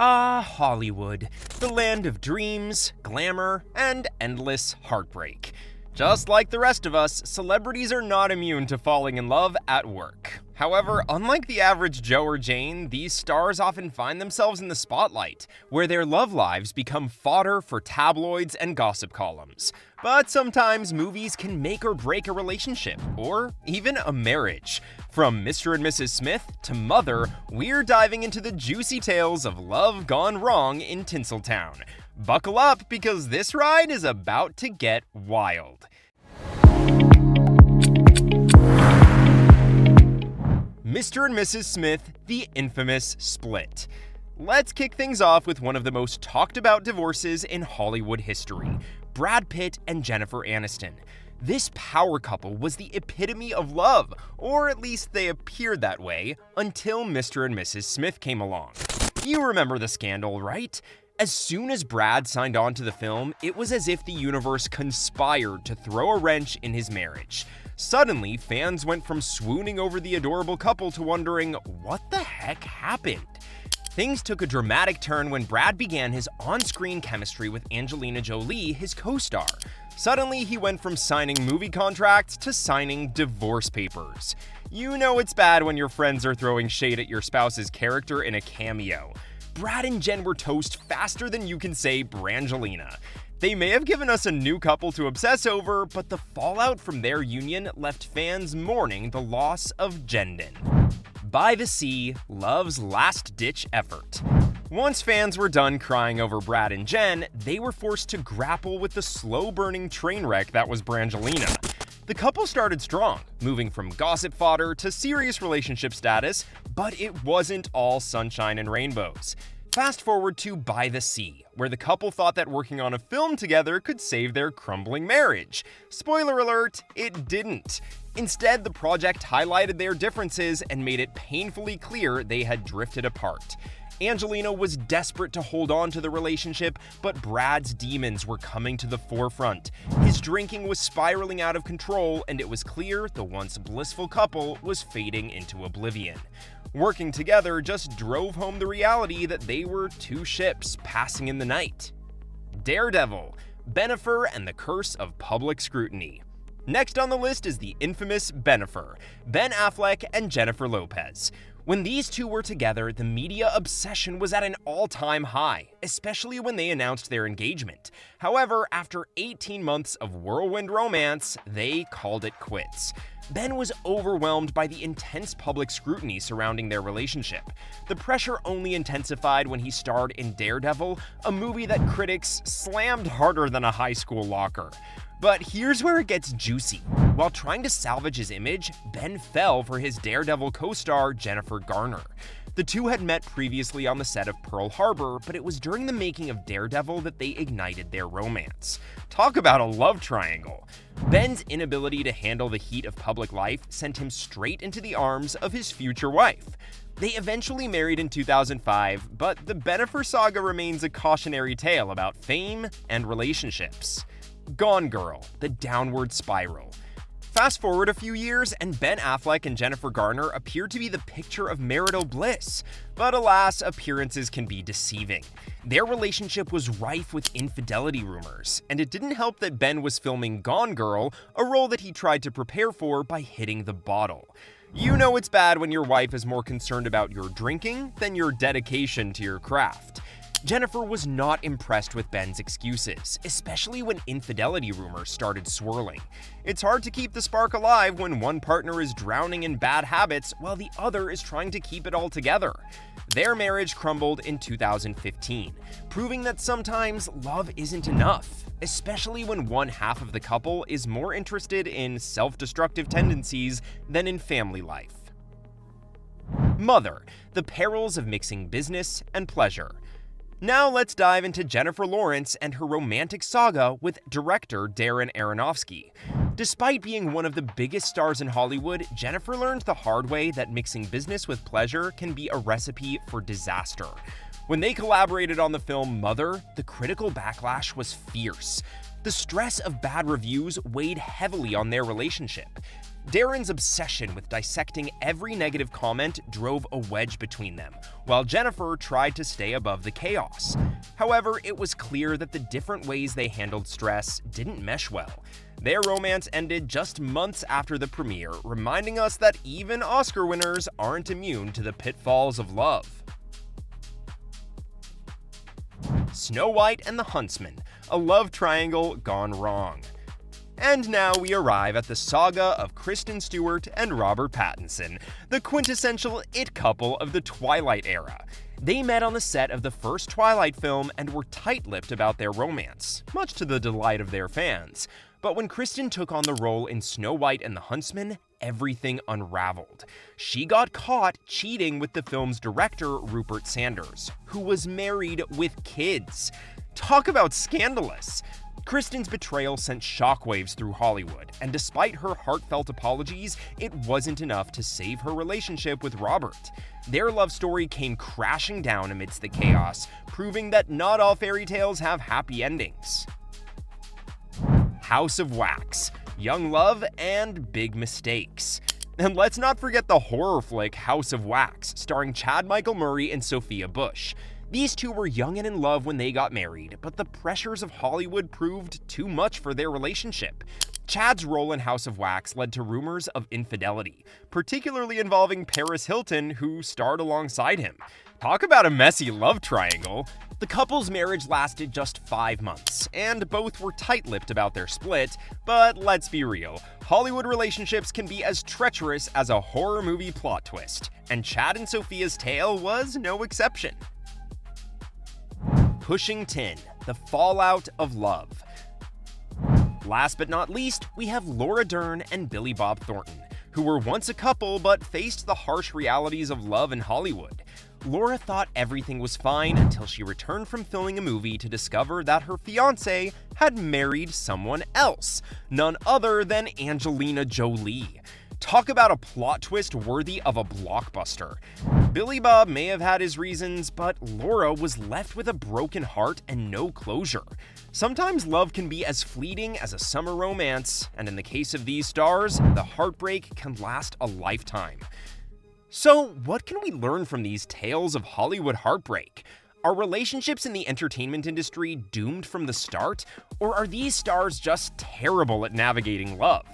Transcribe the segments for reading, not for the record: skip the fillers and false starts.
Ah, Hollywood, the land of dreams, glamour, and endless heartbreak. Just like the rest of us, celebrities are not immune to falling in love at work. However, unlike the average Joe or Jane, these stars often find themselves in the spotlight, where their love lives become fodder for tabloids and gossip columns. But sometimes movies can make or break a relationship, or even a marriage. From Mr. and Mrs. Smith to Mother, we're diving into the juicy tales of love gone wrong in Tinseltown. Buckle up, because this ride is about to get wild. Mr. and Mrs. Smith, the infamous split. Let's kick things off with one of the most talked about divorces in Hollywood history, Brad Pitt and Jennifer Aniston. This power couple was the epitome of love, or at least they appeared that way, until Mr. and Mrs. Smith came along. You remember the scandal, right? As soon as Brad signed on to the film, it was as if the universe conspired to throw a wrench in his marriage. Suddenly, fans went from swooning over the adorable couple to wondering, what the heck happened? Things took a dramatic turn when Brad began his on-screen chemistry with Angelina Jolie, his co-star. Suddenly, he went from signing movie contracts to signing divorce papers. You know it's bad when your friends are throwing shade at your spouse's character in a cameo. Brad and Jen were toast faster than you can say Brangelina. They may have given us a new couple to obsess over, but the fallout from their union left fans mourning the loss of Jendon. By the Sea, love's last-ditch effort. Once fans were done crying over Brad and Jen, they were forced to grapple with the slow-burning train wreck that was Brangelina. The couple started strong, moving from gossip fodder to serious relationship status, but it wasn't all sunshine and rainbows. Fast forward to By the Sea, where the couple thought that working on a film together could save their crumbling marriage. Spoiler alert, it didn't. Instead, the project highlighted their differences and made it painfully clear they had drifted apart. Angelina was desperate to hold on to the relationship, but Brad's demons were coming to the forefront. His drinking was spiraling out of control, and it was clear the once blissful couple was fading into oblivion. Working together just drove home the reality that they were two ships passing in the night. Daredevil, Bennifer and the Curse of Public Scrutiny. Next on the list is the infamous Bennifer, Ben Affleck and Jennifer Lopez. When these two were together, the media obsession was at an all-time high, especially when they announced their engagement. However, after 18 months of whirlwind romance, they called it quits. Ben was overwhelmed by the intense public scrutiny surrounding their relationship. The pressure only intensified when he starred in Daredevil, a movie that critics slammed harder than a high school locker. But here's where it gets juicy. While trying to salvage his image, Ben fell for his Daredevil co-star Jennifer Garner. The two had met previously on the set of Pearl Harbor, but it was during the making of Daredevil that they ignited their romance. Talk about a love triangle. Ben's inability to handle the heat of public life sent him straight into the arms of his future wife. They eventually married in 2005, but the Bennifer saga remains a cautionary tale about fame and relationships. Gone Girl, the downward spiral. Fast forward a few years, and Ben Affleck and Jennifer Garner appear to be the picture of marital bliss. But alas, appearances can be deceiving. Their relationship was rife with infidelity rumors, and it didn't help that Ben was filming Gone Girl, a role that he tried to prepare for by hitting the bottle. You know it's bad when your wife is more concerned about your drinking than your dedication to your craft. Jennifer was not impressed with Ben's excuses, especially when infidelity rumors started swirling. It's hard to keep the spark alive when one partner is drowning in bad habits while the other is trying to keep it all together. Their marriage crumbled in 2015, proving that sometimes love isn't enough, especially when one half of the couple is more interested in self-destructive tendencies than in family life. Mother, the perils of mixing business and pleasure. Now let's dive into Jennifer Lawrence and her romantic saga with director Darren Aronofsky. Despite being one of the biggest stars in Hollywood, Jennifer learned the hard way that mixing business with pleasure can be a recipe for disaster. When they collaborated on the film Mother, the critical backlash was fierce. The stress of bad reviews weighed heavily on their relationship. Darren's obsession with dissecting every negative comment drove a wedge between them, while Jennifer tried to stay above the chaos. However, it was clear that the different ways they handled stress didn't mesh well. Their romance ended just months after the premiere, reminding us that even Oscar winners aren't immune to the pitfalls of love. Snow White and the Huntsman, a love triangle gone wrong. And now we arrive at the saga of Kristen Stewart and Robert Pattinson, the quintessential it couple of the Twilight era. They met on the set of the first Twilight film and were tight-lipped about their romance, much to the delight of their fans. But when Kristen took on the role in Snow White and the Huntsman, everything unraveled. She got caught cheating with the film's director, Rupert Sanders, who was married with kids. Talk about scandalous! Kristen's betrayal sent shockwaves through Hollywood, and despite her heartfelt apologies, it wasn't enough to save her relationship with Robert. Their love story came crashing down amidst the chaos, proving that not all fairy tales have happy endings. House of Wax, young love, and big mistakes. And let's not forget the horror flick House of Wax, starring Chad Michael Murray and Sophia Bush. These two were young and in love when they got married, but the pressures of Hollywood proved too much for their relationship. Chad's role in House of Wax led to rumors of infidelity, particularly involving Paris Hilton, who starred alongside him. Talk about a messy love triangle. The couple's marriage lasted just 5 months, and both were tight-lipped about their split, but let's be real, Hollywood relationships can be as treacherous as a horror movie plot twist, and Chad and Sophia's tale was no exception. Pushing Tin, the fallout of love. Last but not least, we have Laura Dern and Billy Bob Thornton, who were once a couple but faced the harsh realities of love in Hollywood. Laura thought everything was fine until she returned from filming a movie to discover that her fiancé had married someone else, none other than Angelina Jolie. Talk about a plot twist worthy of a blockbuster. Billy Bob may have had his reasons, but Laura was left with a broken heart and no closure. Sometimes love can be as fleeting as a summer romance, and in the case of these stars, the heartbreak can last a lifetime. So, what can we learn from these tales of Hollywood heartbreak? Are relationships in the entertainment industry doomed from the start, or are these stars just terrible at navigating love?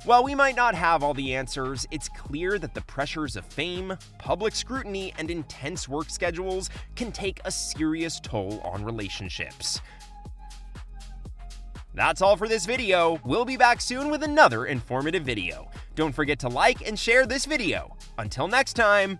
While we might not have all the answers, it's clear that the pressures of fame, public scrutiny, and intense work schedules can take a serious toll on relationships. That's all for this video. We'll be back soon with another informative video. Don't forget to like and share this video. Until next time.